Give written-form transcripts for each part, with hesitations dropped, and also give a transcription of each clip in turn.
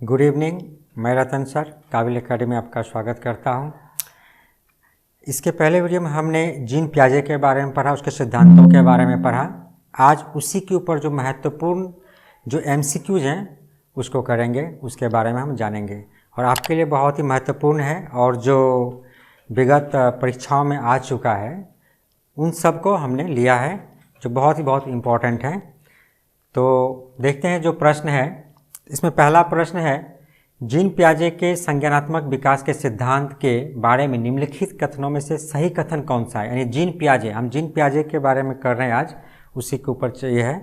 Good evening. मैं रतन sir काबिल academy में आपका स्वागत करता हूं। इसके पहले वीडियो में हमने जीन पियाजे के बारे में पढ़ा, उसके सिद्धांतों के बारे में पढ़ा। आज उसी के ऊपर जो महत्वपूर्ण जो एमसीक्यूज हैं उसको करेंगे, उसके बारे में हम जानेंगे और आपके लिए बहुत ही महत्वपूर्ण है और जो विगत परीक्षाओं में आ चुका है उन सब को हमने लिया है जो बहुत इम्पोर्टेंट है। तो देखते हैं जो प्रश्न है। इसमें पहला प्रश्न है, जीन पियाजे के संज्ञानात्मक विकास के सिद्धांत के बारे में निम्नलिखित कथनों में से सही कथन कौन सा है। यानी जीन पियाजे के बारे में कर रहे हैं आज, उसी के ऊपर ये है।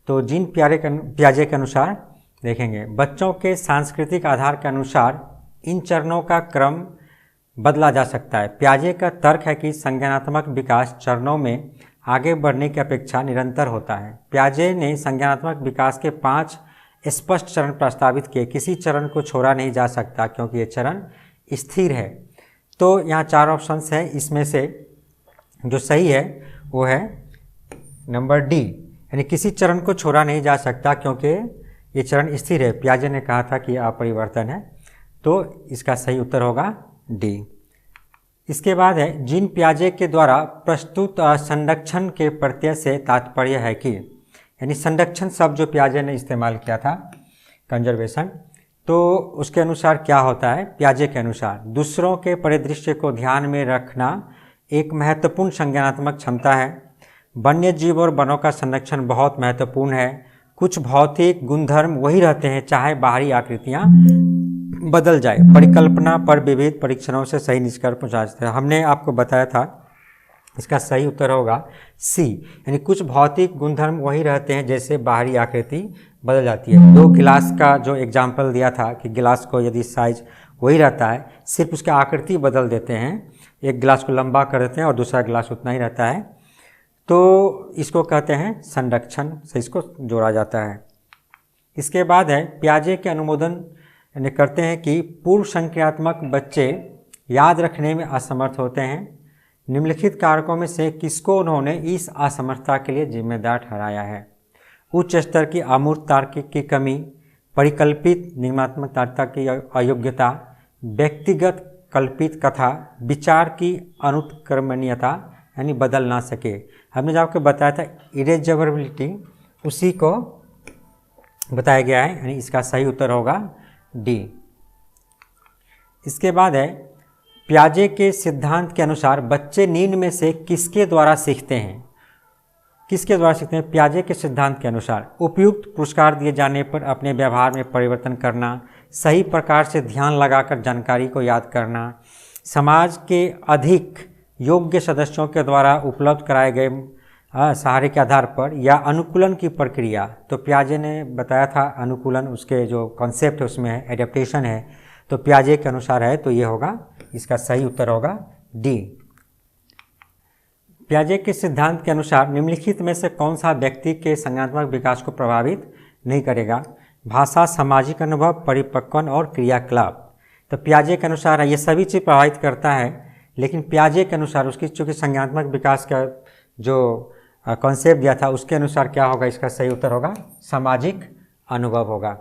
तो जीन पियाजे के अनुसार देखेंगे, बच्चों के सांस्कृतिक आधार के अनुसार इन चरणों का क्रम बदला जा सकता है। पियाजे का तर्क है कि संज्ञानात्मक विकास चरणों में आगे बढ़ने की अपेक्षा निरंतर होता है। पियाजे ने संज्ञानात्मक विकास के 5 स्पष्ट चरण प्रस्तावित किए। किसी चरण को छोड़ा नहीं जा सकता क्योंकि ये चरण स्थिर है। तो यहाँ 4 ऑप्शंस है, इसमें से जो सही है वो है नंबर डी, यानी किसी चरण को छोड़ा नहीं जा सकता क्योंकि ये चरण स्थिर है। पियाजे ने कहा था कि अपरिवर्तन है, तो इसका सही उत्तर होगा डी। इसके बाद है, जीन पियाजे के द्वारा प्रस्तुत संरक्षण के प्रत्यय से तात्पर्य है कि, यानी संरक्षण शब्द जो पियाजे ने इस्तेमाल किया था, कंजर्वेशन, तो उसके अनुसार क्या होता है। पियाजे के अनुसार दूसरों के परिदृश्य को ध्यान में रखना एक महत्वपूर्ण संज्ञानात्मक क्षमता है। वन्य जीव और वनों का संरक्षण बहुत महत्वपूर्ण है। कुछ भौतिक गुणधर्म वही रहते हैं चाहे बाहरी आकृतियाँ बदल जाए। परिकल्पना पर विविध परीक्षणों से सही निष्कर्ष पहुँचाते हैं। हमने आपको बताया था, इसका सही उत्तर होगा सी, यानी कुछ भौतिक गुणधर्म वही रहते हैं जैसे बाहरी आकृति बदल जाती है। 2 गिलास का जो एग्जाम्पल दिया था कि गिलास को यदि साइज वही रहता है, सिर्फ उसका आकृति बदल देते हैं, एक गिलास को लंबा कर देते हैं और दूसरा गिलास उतना ही रहता है, तो इसको कहते हैं संरक्षण से इसको जोड़ा जाता है। इसके बाद है, पियाजे के अनुमोदन करते हैं कि पूर्व संक्रियात्मक बच्चे याद रखने में असमर्थ होते हैं। निम्नलिखित कारकों में से किसको उन्होंने इस असमर्थता के लिए जिम्मेदार ठहराया है। उच्च स्तर की अमूर्त तार्किक की कमी, परिकल्पित निगमात्मकता की अयोग्यता, व्यक्तिगत कल्पित कथा, विचार की अनुत्क्रमणीयता यानी बदल ना सके। हमने जो आपको बताया था इरेजरेबिलिटी, उसी को बताया गया है, यानी इसका सही उत्तर होगा डी। इसके बाद है, पियाजे के सिद्धांत के अनुसार बच्चे निम्न में से किसके द्वारा सीखते हैं। किसके द्वारा सीखते हैं? पियाजे के सिद्धांत के अनुसार उपयुक्त पुरस्कार दिए जाने पर अपने व्यवहार में परिवर्तन करना, सही प्रकार से ध्यान लगाकर जानकारी को याद करना, समाज के अधिक योग्य सदस्यों के द्वारा उपलब्ध कराए गए सहारे के आधार पर, या अनुकूलन की प्रक्रिया। तो पियाजे ने बताया था अनुकूलन, उसके जो कॉन्सेप्ट है उसमें है, एडेप्टेशन है, तो पियाजे के अनुसार है, तो ये होगा, इसका सही उत्तर होगा डी। पियाजे के सिद्धांत के अनुसार निम्नलिखित में से कौन सा व्यक्ति के संज्ञानात्मक विकास को प्रभावित नहीं करेगा। भाषा, सामाजिक अनुभव, परिपक्वन और क्रियाकलाप। तो पियाजे के अनुसार ये सभी चीज़ प्रभावित करता है, लेकिन पियाजे के अनुसार उसकी चूँकि संज्ञानात्मक विकास का जो कॉन्सेप्ट दिया था उसके अनुसार क्या होगा, इसका सही उत्तर होगा सामाजिक अनुभव होगा।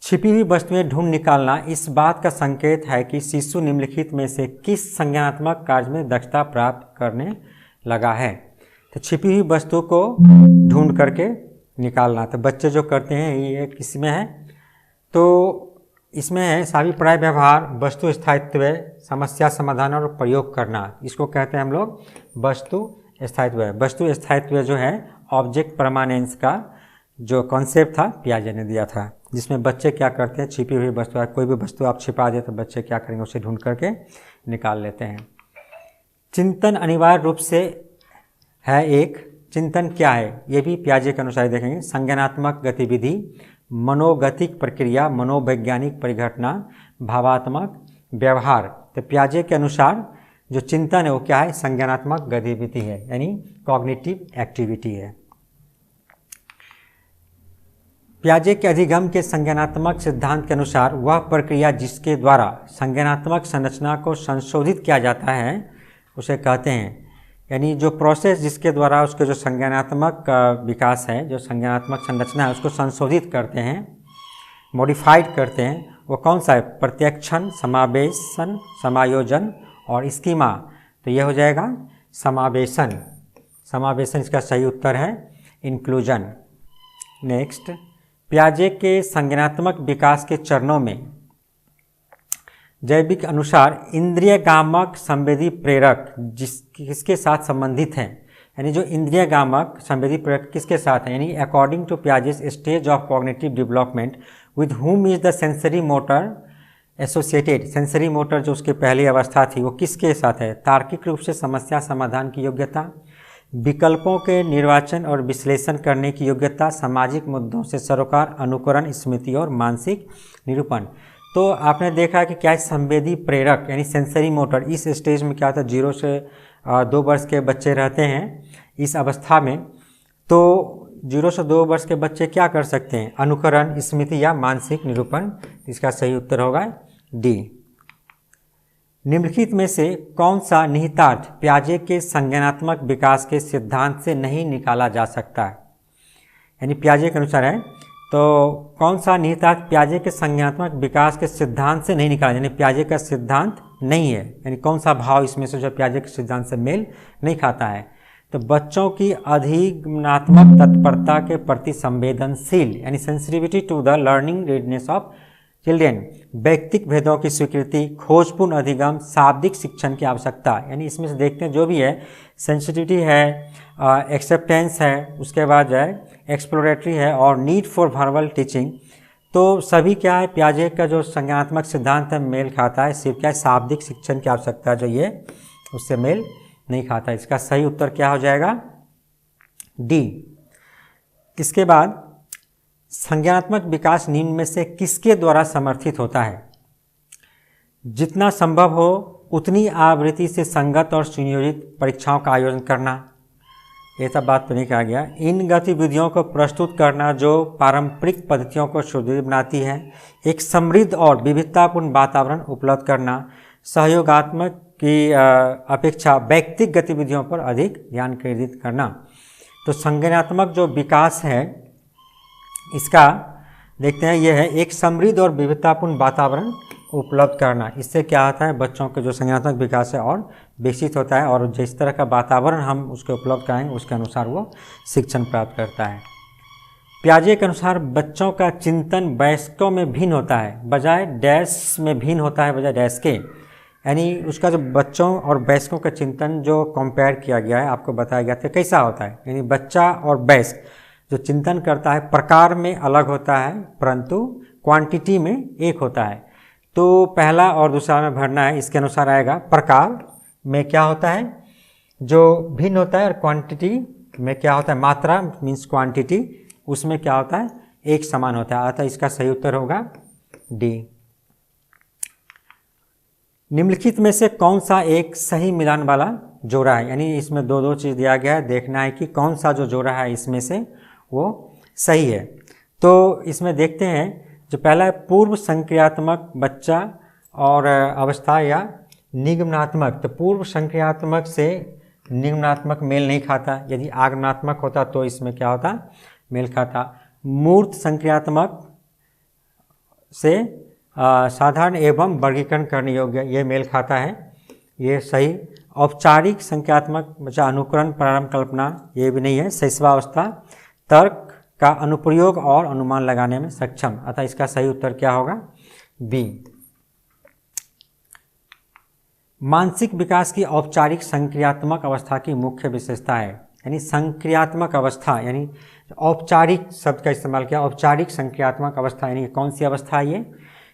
छिपी हुई वस्तुएं ढूंढ निकालना इस बात का संकेत है कि शिशु निम्नलिखित में से किस संज्ञानात्मक कार्य में दक्षता प्राप्त करने लगा है। तो छिपी हुई वस्तु को ढूंढ करके निकालना, तो बच्चे जो करते हैं ये किसमें है, तो इसमें है साभिप्राय व्यवहार, वस्तु स्थायित्व, समस्या समाधान और प्रयोग करना। इसको कहते हैं हम लोग वस्तु स्थायित्व। वस्तु स्थायित्व जो है ऑब्जेक्ट परमानेंस का जो कॉन्सेप्ट था पियाजे ने दिया था, जिसमें बच्चे क्या करते हैं, छिपी हुई वस्तु, कोई भी वस्तु आप छिपा दे तो बच्चे क्या करेंगे, उसे ढूंढ करके निकाल लेते हैं। चिंतन अनिवार्य रूप से है एक, चिंतन क्या है ये भी पियाजे के अनुसार देखेंगे। संज्ञानात्मक गतिविधि, मनोगतिक प्रक्रिया, मनोवैज्ञानिक परिघटना, भावात्मक व्यवहार। तो पियाजे के अनुसार जो चिंतन है वो क्या है, संज्ञानात्मक गतिविधि है, यानी कॉग्निटिव एक्टिविटी है। पियाजे के अधिगम के संज्ञानात्मक सिद्धांत के अनुसार वह प्रक्रिया जिसके द्वारा संज्ञानात्मक संरचना को संशोधित किया जाता है उसे कहते हैं, यानी जो प्रोसेस जिसके द्वारा उसके जो संज्ञानात्मक विकास है, जो संज्ञानात्मक संरचना है उसको संशोधित करते हैं, मॉडिफाइड करते हैं वो कौन सा है? प्रत्यक्षण, समावेशन, समायोजन और स्कीमा। तो ये हो जाएगा समावेशन। समावेशन इसका सही उत्तर है, इंक्लूजन। नेक्स्ट, पियाजे के संज्ञानात्मक विकास के चरणों में जैविक अनुसार इंद्रियगामक संवेदी प्रेरक किसके साथ संबंधित हैं? यानी जो इंद्रियगामक संवेदी प्रेरक किसके साथ हैं? यानी according to Piaget's stage of cognitive development with whom is the sensory motor associated. Sensory motor जो उसकी पहली अवस्था थी वो किसके साथ है? तार्किक रूप से समस्या समाधान की योग्यता, विकल्पों के निर्वाचन और विश्लेषण करने की योग्यता, सामाजिक मुद्दों से सरोकार, अनुकरण, स्मृति और मानसिक निरूपण। तो आपने देखा कि क्या संवेदी प्रेरक यानी सेंसरी मोटर इस स्टेज में क्या होता है? 0 से 2 वर्ष के बच्चे रहते हैं इस अवस्था में। तो 0 से 2 वर्ष के बच्चे क्या कर सकते हैं? अनुकरण, स्मृति या मानसिक निरूपण। इसका सही उत्तर होगा डी। निम्नलिखित में से कौन सा निहितार्थ पियाजे के संज्ञानात्मक विकास के सिद्धांत से नहीं निकाला जा सकता है? यानी पियाजे के अनुसार है तो कौन सा निहितार्थ पियाजे के संज्ञानात्मक विकास के सिद्धांत से नहीं निकाला, यानी पियाजे का सिद्धांत नहीं है, यानी कौन सा भाव इसमें से जो पियाजे के सिद्धांत से मेल नहीं खाता है? तो बच्चों की अधिगमनात्मक तत्परता के प्रति संवेदनशील यानी sensitivity to the learning readiness of children, व्यक्तिक भेदों की स्वीकृति, खोजपूर्ण अधिगम, शाब्दिक शिक्षण की आवश्यकता। यानी इसमें से देखते हैं जो भी है सेंसिटिविटी है, एक्सेप्टेंस है, उसके बाद जो है एक्सप्लोरेटरी है और नीड फॉर वर्बल टीचिंग। तो सभी क्या है पियाजे का जो संज्ञानात्मक सिद्धांत है मेल खाता है, सिर्फ क्या है शाब्दिक शिक्षण की आवश्यकता जो ये उससे मेल नहीं खाता। इसका सही उत्तर क्या हो जाएगा? डी। इसके बाद संज्ञानात्मक विकास निम्न में से किसके द्वारा समर्थित होता है? जितना संभव हो उतनी आवृत्ति से संगत और सुनियोजित परीक्षाओं का आयोजन करना, ये सब बात तो नहीं कहा गया। इन गतिविधियों को प्रस्तुत करना जो पारंपरिक पद्धतियों को सुदृढ़ बनाती है, एक समृद्ध और विविधतापूर्ण वातावरण उपलब्ध करना, सहयोगात्मक की अपेक्षा व्यक्तिगत गतिविधियों पर अधिक ध्यान केंद्रित करना। तो संज्ञानात्मक जो विकास है इसका देखते हैं, यह है एक समृद्ध और विविधतापूर्ण वातावरण उपलब्ध करना। इससे क्या होता है? बच्चों के जो संज्ञानात्मक विकास है और विकसित होता है और जिस तरह का वातावरण हम उसके उपलब्ध कराएंगे उसके अनुसार वो शिक्षण प्राप्त करता है। पियाजे के अनुसार बच्चों का चिंतन वयस्कों में भिन्न होता है बजाय डैश में भिन्न होता है बजाय डैश के। यानी उसका जो बच्चों और वयस्कों का चिंतन जो कंपेयर किया गया है आपको बताया गया था कैसा होता है। यानी बच्चा और वयस्क जो चिंतन करता है प्रकार में अलग होता है परंतु क्वांटिटी में एक होता है। तो पहला और दूसरा में भरना है, इसके अनुसार आएगा प्रकार में क्या होता है जो भिन्न होता है और क्वांटिटी में क्या होता है मात्रा मीन्स क्वांटिटी उसमें क्या होता है एक समान होता है। अतः इसका सही उत्तर होगा डी। निम्नलिखित में से कौन सा एक सही मिलान वाला जोड़ा है? यानी इसमें दो चीज़ दिया गया है, देखना है कि कौन सा जो जोड़ा है इसमें से वो सही है। तो इसमें देखते हैं जो पहला है पूर्व संक्रियात्मक बच्चा और अवस्था या निगमनात्मक। तो पूर्व संक्रियात्मक से निगमनात्मक मेल नहीं खाता, यदि आगमनात्मक होता तो इसमें क्या होता मेल खाता। मूर्त संक्रियात्मक से साधारण एवं वर्गीकरण करने योग्य ये मेल खाता है, ये सही। औपचारिक संख्यात्मक बच्चा अनुकरण प्रारंभ कल्पना ये भी नहीं है। शैशवावस्था तर्क का अनुप्रयोग और अनुमान लगाने में सक्षम, अतः इसका सही उत्तर क्या होगा बी। मानसिक विकास की औपचारिक संक्रियात्मक अवस्था की मुख्य विशेषता है। यानी संक्रियात्मक अवस्था यानी औपचारिक शब्द का इस्तेमाल किया, औपचारिक संक्रियात्मक अवस्था यानी कौन सी अवस्था है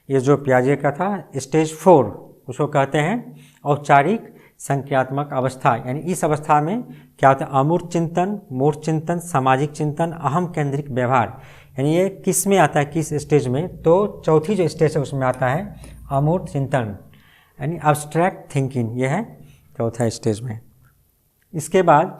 ये जो पियाजे का था स्टेज 4 उसको कहते हैं औपचारिक संक्रियात्मक अवस्था। यानी इस अवस्था में क्या होता है अमूर्त चिंतन, मूर्त चिंतन, सामाजिक चिंतन, अहम केंद्रिक व्यवहार। यानी ये किस में आता है किस स्टेज में? तो चौथी जो स्टेज है उसमें आता है अमूर्त चिंतन यानी अब्स्ट्रैक्ट थिंकिंग, ये है चौथा स्टेज में। इसके बाद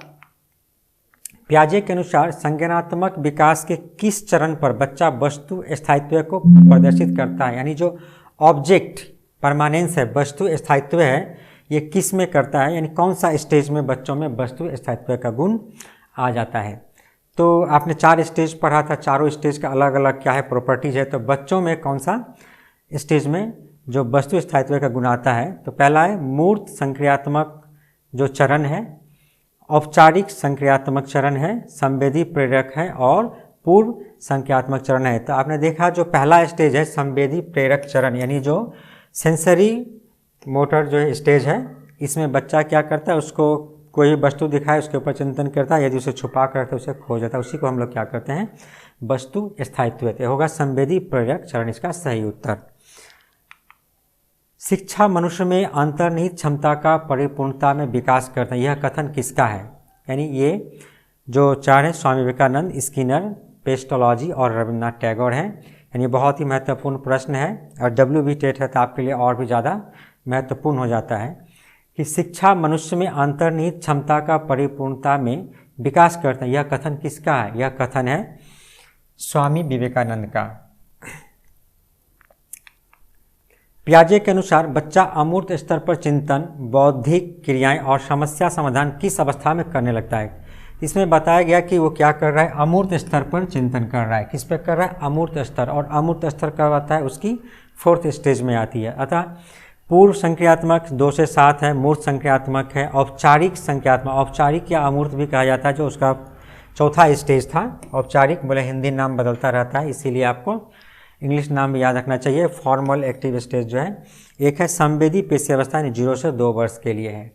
पियाजे के अनुसार संज्ञानात्मक विकास के किस चरण पर बच्चा वस्तु स्थायित्व को प्रदर्शित करता है? यानी जो ऑब्जेक्ट परमानेंस है वस्तु स्थायित्व है ये किस में करता है? यानी कौन सा स्टेज में बच्चों में वस्तु स्थायित्व का गुण आ जाता है? तो आपने 4 स्टेज पढ़ा था, चारों स्टेज का अलग अलग क्या है प्रॉपर्टीज है। तो बच्चों में कौन सा स्टेज में जो वस्तु स्थायित्व का गुण आता है, तो पहला है मूर्त संक्रियात्मक जो चरण है, औपचारिक संक्रियात्मक चरण है, संवेदी प्रेरक है और पूर्व संक्रियात्मक चरण है। तो आपने देखा जो पहला स्टेज है संवेदी प्रेरक चरण, यानी जो सेंसरी मोटर जो स्टेज है, इसमें बच्चा क्या करता है, उसको कोई वस्तु दिखाए उसके ऊपर चिंतन करता है, यदि उसे छुपा कर रखता है उसे खो जाता है, उसी को हम लोग क्या करते हैं वस्तु स्थायित्व। तो होगा संवेदी प्रेरक चरण इसका सही उत्तर। शिक्षा मनुष्य में अंतर्निहित क्षमता का परिपूर्णता में विकास करता है, यह कथन किसका है? यानी ये जो चार हैं स्वामी विवेकानंद, स्किनर, पेस्टोलॉजी और रविन्द्रनाथ टैगोर हैं। यानी बहुत ही महत्वपूर्ण प्रश्न है और WB टेट है तो आपके लिए और भी ज़्यादा महत्वपूर्ण हो जाता है कि शिक्षा मनुष्य में अंतर्निहित क्षमता का परिपूर्णता में विकास करता है, यह कथन किसका है? यह कथन है स्वामी विवेकानंद का। पियाजे के अनुसार बच्चा अमूर्त स्तर पर चिंतन, बौद्धिक क्रियाएं और समस्या समाधान किस अवस्था में करने लगता है? इसमें बताया गया कि वो क्या कर रहा है, अमूर्त स्तर पर चिंतन कर रहा है। किस पे कर रहा है? अमूर्त स्तर। और अमूर्त स्तर कब आता है? उसकी 4th स्टेज में आती है। अतः पूर्व संक्रियात्मक 2 से 7 है, मूर्त संक्रियात्मक है, औपचारिक संक्रियात्मक, औपचारिक या अमूर्त भी कहा जाता है, जो उसका 4था स्टेज था। औपचारिक बोले हिंदी नाम बदलता रहता है, इसीलिए आपको इंग्लिश नाम भी याद रखना चाहिए। फॉर्मल एक्टिव स्टेज जो है, एक है संवेदी पेशी अवस्था, यानी 0 से 2 वर्ष के लिए है।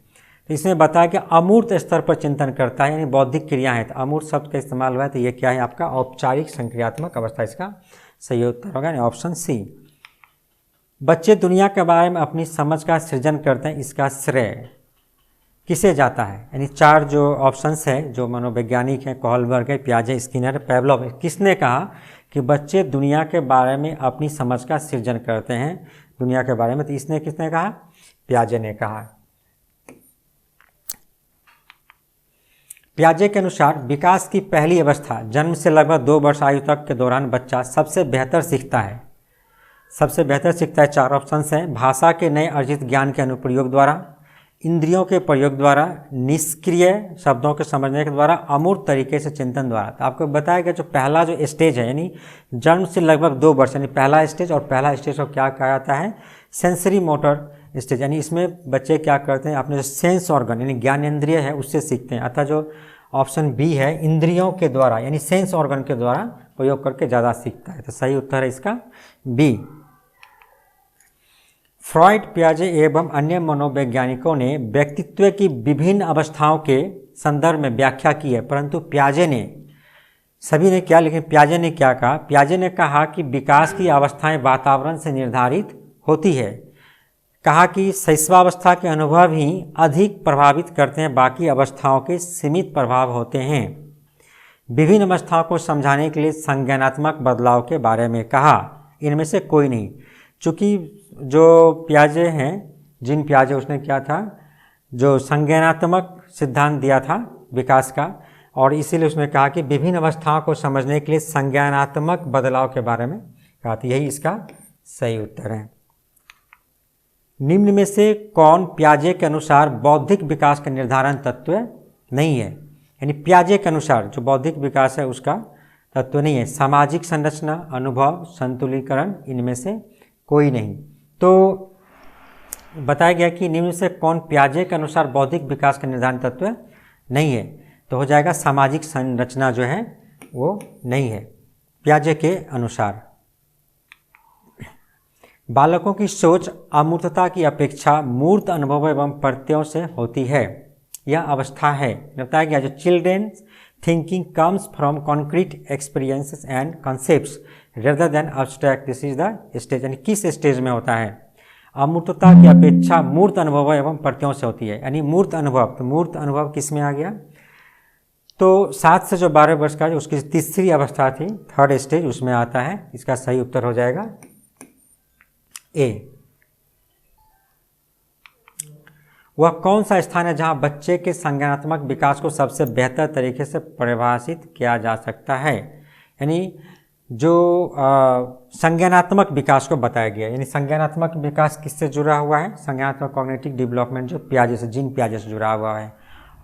तो इसमें बताया कि अमूर्त स्तर पर चिंतन करता है, यानी बौद्धिक क्रिया है। तो अमूर्त शब्द का इस्तेमाल हुआ है, तो ये क्या है आपका औपचारिक संक्रियात्मक अवस्था, इसका सही उत्तर होगा ऑप्शन सी। बच्चे दुनिया के बारे में अपनी समझ का सृजन करते हैं, इसका श्रेय किसे जाता है? यानी 4 जो ऑप्शंस है, जो मनोवैज्ञानिक हैं, कोहलबर्ग है, पियाजे, स्किनर, पेवलोव, किसने कहा कि बच्चे दुनिया के बारे में अपनी समझ का सृजन करते हैं दुनिया के बारे में? तो इसने किसने कहा? पियाजे ने कहा। पियाजे के अनुसार विकास की पहली अवस्था जन्म से लगभग 2 वर्ष आयु तक के दौरान बच्चा सबसे बेहतर सीखता है। सबसे बेहतर सीखता है, 4 ऑप्शंस हैं। भाषा के नए अर्जित ज्ञान के अनुप्रयोग द्वारा, इंद्रियों के प्रयोग द्वारा, निष्क्रिय शब्दों के समझने के द्वारा, अमूर्त तरीके से चिंतन द्वारा। तो आपको बताया गया जो पहला जो स्टेज है, यानी जन्म से लगभग 2 वर्ष, यानी पहला स्टेज, और पहला स्टेज को क्या कहा जाता है? Sensory motor stage. यानी इसमें बच्चे क्या करते हैं, अपने जो सेंस ऑर्गन यानी ज्ञानेंद्रिय है उससे सीखते हैं। अतः जो ऑप्शन बी है इंद्रियों के द्वारा यानी सेंस ऑर्गन के द्वारा प्रयोग करके ज़्यादा सीखता है। तो सही उत्तर है इसका बी। फ्रॉइड, पियाजे एवं अन्य मनोवैज्ञानिकों ने व्यक्तित्व की विभिन्न अवस्थाओं के संदर्भ में व्याख्या की है, परंतु पियाजे ने, सभी ने क्या, लेकिन पियाजे ने क्या कहा? पियाजे ने कहा कि विकास की अवस्थाएं वातावरण से निर्धारित होती है। कहा कि शैशवावस्था के अनुभव ही अधिक प्रभावित करते हैं, बाकी अवस्थाओं के सीमित प्रभाव होते हैं। विभिन्न अवस्थाओं को समझाने के लिए संज्ञानात्मक बदलाव के बारे में कहा, इनमें से कोई नहीं। चूँकि जो पियाजे हैं, जिन पियाजे, उसने क्या था, जो संज्ञानात्मक सिद्धांत दिया था विकास का, और इसीलिए उसने कहा कि विभिन्न अवस्थाओं को समझने के लिए संज्ञानात्मक बदलाव के बारे में कहा था। यही इसका सही उत्तर है। निम्न में से कौन पियाजे के अनुसार बौद्धिक विकास का निर्धारण तत्व नहीं है? यानी पियाजे के अनुसार जो बौद्धिक विकास है उसका तत्व नहीं है। सामाजिक संरचना, अनुभव, संतुलीकरण, इनमें से कोई नहीं। तो बताया गया कि निम्न से कौन पियाजे के अनुसार बौद्धिक विकास का निर्धारण तत्व नहीं है? तो हो जाएगा सामाजिक संरचना जो है वो नहीं है पियाजे के अनुसार। बालकों की सोच अमूर्तता की अपेक्षा मूर्त अनुभव एवं प्रत्ययों से होती है, यह अवस्था है। बताया गया जो children thinking comes from concrete experiences and concepts rather than abstract, this is the stage. यानी किस स्टेज में होता है? अमूर्तता की अपेक्षा मूर्त अनुभव एवं प्रत्ययों से होती है। यानी मूर्त अनुभव, तो मूर्त अनुभव किस में आ गया? तो 7 से जो 12 वर्ष का उसकी तीसरी अवस्था थी, 3rd स्टेज, उसमें आता है। इसका सही उत्तर हो जाएगा ए। वह कौन सा स्थान है जहां बच्चे के संज्ञानात्मक विकास को सबसे बेहतर तरीके से परिभाषित किया जा सकता है? यानी जो संज्ञानात्मक विकास को बताया गया। यानी संज्ञानात्मक विकास किससे जुड़ा हुआ है? संज्ञानात्मक कॉग्निटिव डेवलपमेंट जो पियाजे से, जिन पियाजे से जुड़ा हुआ है।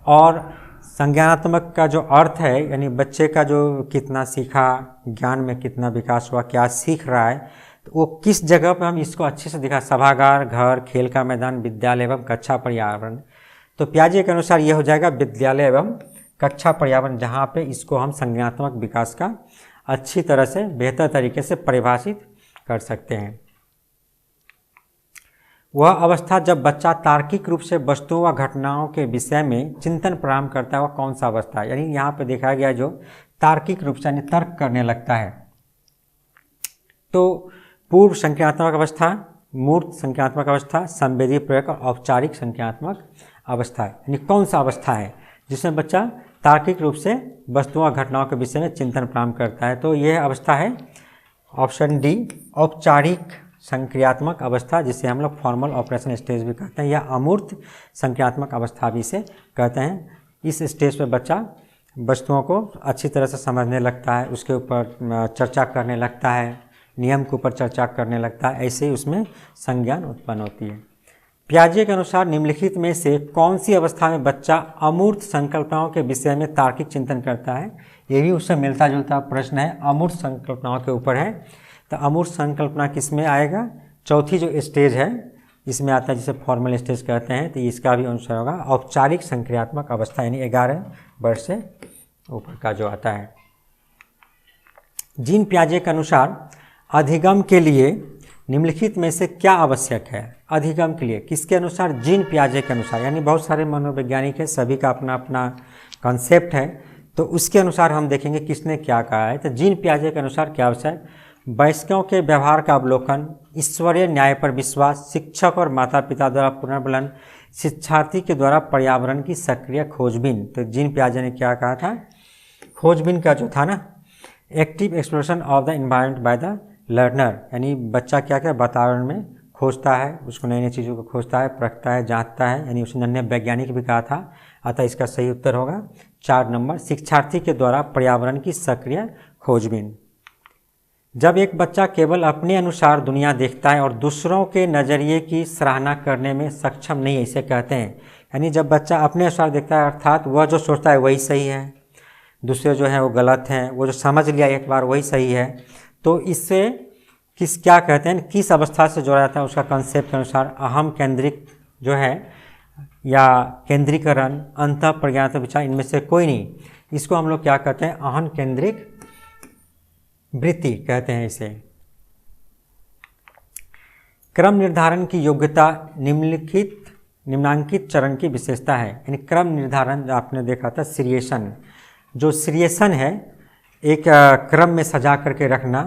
और संज्ञानात्मक का जो अर्थ है, यानी बच्चे का जो कितना सीखा, ज्ञान में कितना विकास हुआ, क्या सीख रहा है, तो वो किस जगह पर हम इसको अच्छे से दिखा, सभागार, घर, खेल का मैदान, विद्यालय एवं कक्षा पर्यावरण। तो पियाजे के अनुसार ये हो जाएगा विद्यालय एवं कक्षा पर्यावरण, जहाँ पे इसको हम संज्ञानात्मक विकास का अच्छी तरह से बेहतर तरीके से परिभाषित कर सकते हैं। वह अवस्था जब बच्चा तार्किक रूप से वस्तुओं व घटनाओं के विषय में चिंतन प्रारंभ करता है, वह कौन सा अवस्था है? यानी यहाँ पे देखा गया जो तार्किक रूप से यानी तर्क करने लगता है। तो पूर्व संज्ञानात्मक अवस्था, मूर्त संज्ञानात्मक अवस्था, संवेदी प्रयोग और औपचारिक संज्ञानात्मक अवस्था, यानी कौन सा अवस्था है जिसमें बच्चा तार्किक रूप से वस्तुओं व घटनाओं के विषय में चिंतन प्रारंभ करता है? तो यह अवस्था है ऑप्शन डी, औपचारिक संक्रियात्मक अवस्था, जिसे हम लोग फॉर्मल ऑपरेशन स्टेज भी कहते हैं, या अमूर्त संक्रियात्मक अवस्था भी इसे कहते हैं। इस स्टेज पे बच्चा वस्तुओं को अच्छी तरह से समझने लगता है, उसके ऊपर चर्चा करने लगता है, नियम के ऊपर चर्चा करने लगता है, ऐसे ही उसमें संज्ञान उत्पन्न होती है। पियाजे के अनुसार निम्नलिखित में से कौन सी अवस्था में बच्चा अमूर्त संकल्पनाओं के विषय में तार्किक चिंतन करता है? ये भी उससे मिलता जुलता प्रश्न है, अमूर्त संकल्पनाओं के ऊपर है। तो अमूर्त संकल्पना किस में आएगा? चौथी जो स्टेज है इसमें आता है, जिसे फॉर्मल स्टेज कहते हैं। तो इसका भी अनुसार होगा औपचारिक संक्रियात्मक अवस्था, यानी 11 वर्ष से ऊपर का जो आता है। जीन पियाजे के अनुसार अधिगम के लिए निम्नलिखित में से क्या आवश्यक है? अधिगम के लिए किसके अनुसार? जीन पियाजे के अनुसार, यानी बहुत सारे मनोवैज्ञानिक है, सभी का अपना अपना कॉन्सेप्ट है, तो उसके अनुसार हम देखेंगे किसने क्या कहा है। तो जीन पियाजे के अनुसार क्या आवश्यक? वयस्कों के व्यवहार का अवलोकन, ईश्वरीय न्याय पर विश्वास, शिक्षक और माता पिता द्वारा पुनर्बलन, शिक्षार्थी के द्वारा पर्यावरण की सक्रिय खोजबीन। तो जीन पियाजे ने क्या कहा था? खोजबीन का जो था ना, active exploration of the environment by the learner, यानी बच्चा क्या क्या वातावरण में खोजता है, उसको नई नई चीज़ों को खोजता है, परखता है, जांचता है, यानी उसने नन्हे वैज्ञानिक भी कहा था। अतः इसका सही उत्तर होगा 4 नंबर, शिक्षार्थी के द्वारा पर्यावरण की सक्रिय खोजबीन। जब एक बच्चा केवल अपने अनुसार दुनिया देखता है और दूसरों के नज़रिए की सराहना करने में सक्षम नहीं है, इसे कहते हैं। यानी जब बच्चा अपने अनुसार देखता है, अर्थात वह जो सोचता है वही सही है, दूसरे जो है वो गलत हैं, वो जो समझ लिया एक बार वही सही है, तो इससे क्या कहते हैं, किस अवस्था से जोड़ा जाता है? उसका कंसेप्ट के अनुसार अहम केंद्रिक जो है या केंद्रीकरण, अंतः प्रज्ञात विचार, इनमें से कोई नहीं। इसको हम लोग क्या कहते हैं? अहम केंद्रिक वृत्ति कहते हैं इसे। क्रम निर्धारण की योग्यता निम्नांकित चरण की विशेषता है। यानी क्रम निर्धारण आपने देखा था, सीरिएशन, जो सीरिएशन है एक क्रम में सजा करके रखना,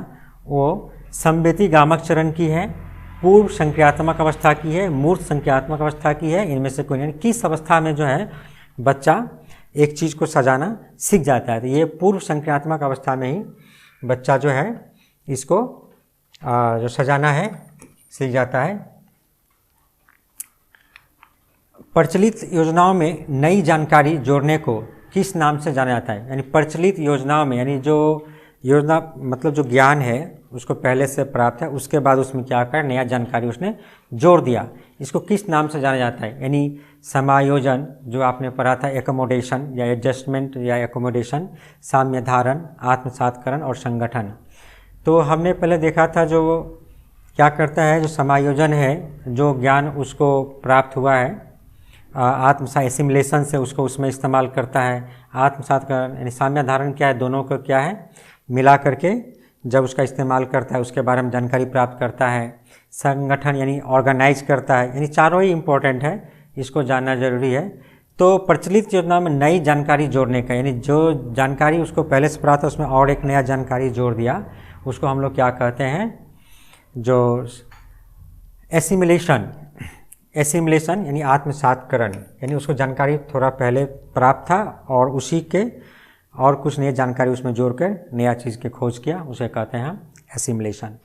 वो संवेदीगामक चरण की है, पूर्व संक्रियात्मक अवस्था की है, मूर्त संक्रियात्मक अवस्था की है, इनमें से कोई नहीं। किस अवस्था में जो है बच्चा एक चीज़ को सजाना सीख जाता है? तो ये पूर्व संक्रियात्मक अवस्था में ही बच्चा जो है इसको जो सजाना है सीख जाता है। प्रचलित योजनाओं में नई जानकारी जोड़ने को किस नाम से जाना जाता है? यानी प्रचलित योजनाओं में, यानी जो योजना मतलब जो ज्ञान है उसको पहले से प्राप्त है, उसके बाद उसमें क्या कर नया जानकारी उसने जोड़ दिया, इसको किस नाम से जाना जाता है? यानी समायोजन, जो आपने पढ़ा था, एकोमोडेशन या एडजस्टमेंट या एकोमोडेशन, साम्य धारण, आत्मसातकरण और संगठन। तो हमने पहले देखा था जो क्या करता है, जो समायोजन है, जो ज्ञान उसको प्राप्त हुआ है एसिमिलेशन से, उसको उसमें इस्तेमाल करता है। आत्मसातकरण यानी साम्य धारण क्या है, दोनों को क्या है मिला करके जब उसका इस्तेमाल करता है उसके बारे में जानकारी प्राप्त करता है। संगठन यानी ऑर्गेनाइज करता है, यानी चारों ही इम्पोर्टेंट है, इसको जानना जरूरी है। तो प्रचलित योजना में नई जानकारी जोड़ने का, यानी जो जानकारी उसको पहले से प्राप्त है उसमें और एक नया जानकारी जोड़ दिया, उसको हम लोग क्या कहते हैं? जो एसिमिलेशन यानी आत्मसातकरण, यानी उसको जानकारी थोड़ा पहले प्राप्त था और उसी के और कुछ नई जानकारी उसमें जोड़कर नया चीज़ की खोज किया, उसे कहते हैं एसिमिलेशन।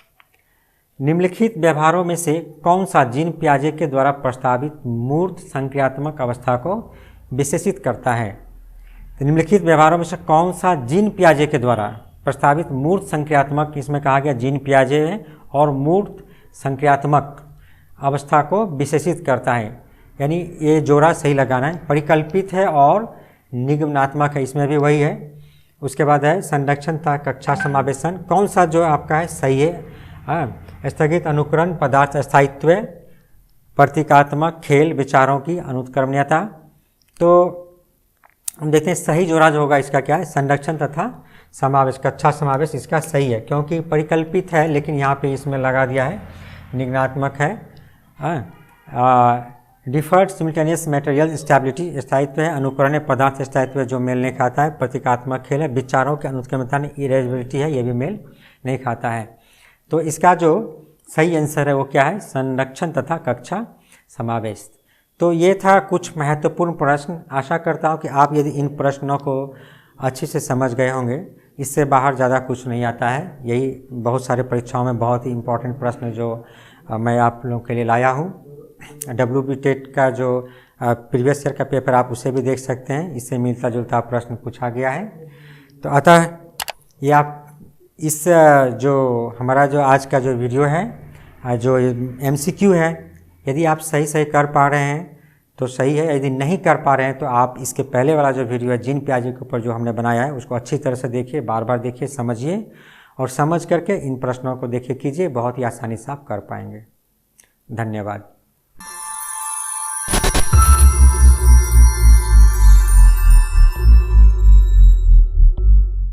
निम्नलिखित व्यवहारों में से कौन सा जीन पियाजे के द्वारा प्रस्तावित मूर्त संक्रियात्मक अवस्था को विशेषित करता है? तो निम्नलिखित व्यवहारों में से कौन सा जीन पियाजे के द्वारा प्रस्तावित मूर्त संक्रियात्मक, इसमें कहा गया जीन पियाजे है, और मूर्त संक्रियात्मक अवस्था को विशेषित करता है? यानी ये जोड़ा सही लगाना है। परिकल्पित है और निगमनात्मक है, इसमें भी वही है। उसके बाद है संरक्षण तथा कक्षा समावेशन, कौन सा जो आपका है सही है। हाँ, स्थगित अनुकरण, पदार्थ स्थायित्व, प्रतीकात्मक खेल, विचारों की अनुत्क्रमणीयता। तो हम देखते हैं सही जोड़ा जो होगा इसका क्या है, संरक्षण तथा समावेश, कक्षा समावेश इसका सही है, क्योंकि परिकल्पित है लेकिन यहाँ पे इसमें लगा दिया है निगमनात्मक है। डिफर्ड सिमिल्टेनियस मटेरियल स्टेबिलिटी स्थायित्व है, अनुकरण पदार्थ स्थायित्व जो मेल नहीं खाता है, प्रतीकात्मक खेल है, विचारों के अनुत्क्रमणीयता इरेजबिलिटी है, ये भी मेल नहीं खाता है। तो इसका जो सही आंसर है वो क्या है, संरक्षण तथा कक्षा समावेश। तो ये था कुछ महत्वपूर्ण प्रश्न। आशा करता हूँ कि आप यदि इन प्रश्नों को अच्छे से समझ गए होंगे, इससे बाहर ज़्यादा कुछ नहीं आता है। यही बहुत सारे परीक्षाओं में बहुत ही इम्पोर्टेंट प्रश्न जो मैं आप लोगों के लिए लाया हूँ। WBTET का जो प्रीवियस ईयर का पेपर आप उसे भी देख सकते हैं, इससे मिलता जुलता प्रश्न पूछा गया है। तो अतः ये आप इस जो हमारा जो आज का जो वीडियो है, जो MCQ है, यदि आप सही सही कर पा रहे हैं तो सही है, यदि नहीं कर पा रहे हैं तो आप इसके पहले वाला जो वीडियो है जीन पियाजे के ऊपर जो हमने बनाया है उसको अच्छी तरह से देखिए, बार बार देखिए, समझिए और समझ करके इन प्रश्नों को देखिए कीजिए, बहुत ही आसानी से आप कर पाएंगे। धन्यवाद।